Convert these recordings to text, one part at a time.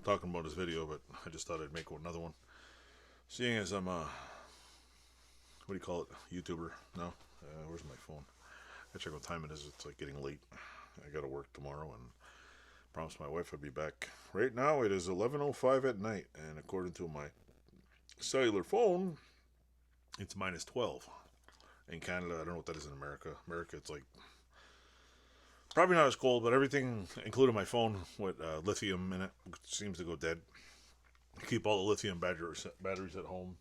talking about this video, but I just thought I'd make another one. Seeing as I'm a, what do you call it, YouTuber? No? Where's my phone? I check what time it is. It's like getting late. I gotta work tomorrow and promised my wife I'd be back. Right now it is 11:05 at night, and according to my cellular phone, it's -12. In Canada, I don't know what that is in America. America, it's like probably not as cold, but everything, including my phone with lithium in it, seems to go dead. I keep all the lithium batteries at home.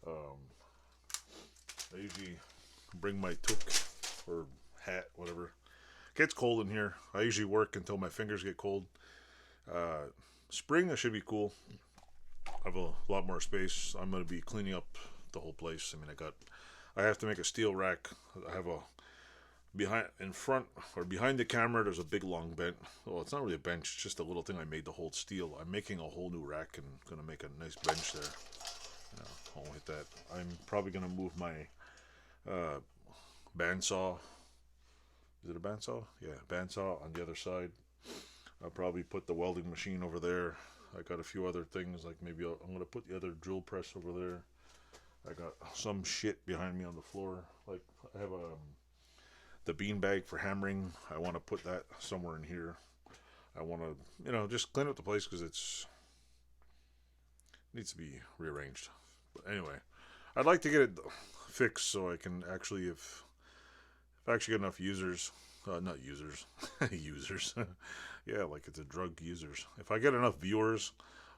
I usually bring my toque or hat, whatever. It gets cold in here. I usually work until my fingers get cold. Spring, that should be cool. I have a lot more space. I'm going to be cleaning up the whole place. I mean, I have to make a steel rack. I have a behind the camera, there's a big long bench. Well, it's not really a bench, it's just a little thing I made to hold steel. I'm making a whole new rack and gonna make a nice bench there. I won't hit that. I'm probably gonna move my bandsaw. Is it a bandsaw? Yeah, bandsaw on the other side. I'll probably put the welding machine over there. I got a few other things, like maybe I'm gonna put the other drill press over there. I got some shit behind me on the floor. Like I have the bean bag for hammering. I want to put that somewhere in here. I want to, just clean up the place because it needs to be rearranged. But anyway, I'd like to get it fixed so I can actually, if I actually get enough users, not users, users. Yeah, like it's a drug users. If I get enough viewers,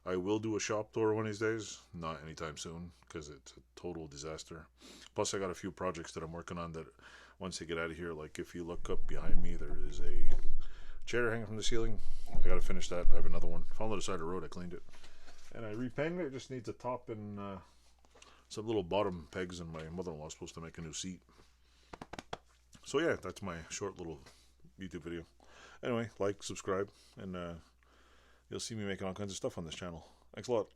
I will do a shop tour one of these days. Not anytime soon because it's a total disaster. Plus, I got a few projects that I'm working on that once they get out of here, like if you look up behind me, there is a chair hanging from the ceiling. I got to finish that. I have another one. Found it on the side of the road. I cleaned it. And I repainted it. It just needs a top and some little bottom pegs, and my mother-in-law is supposed to make a new seat. So yeah, that's my short little YouTube video. Anyway, like, subscribe, and you'll see me making all kinds of stuff on this channel. Thanks a lot.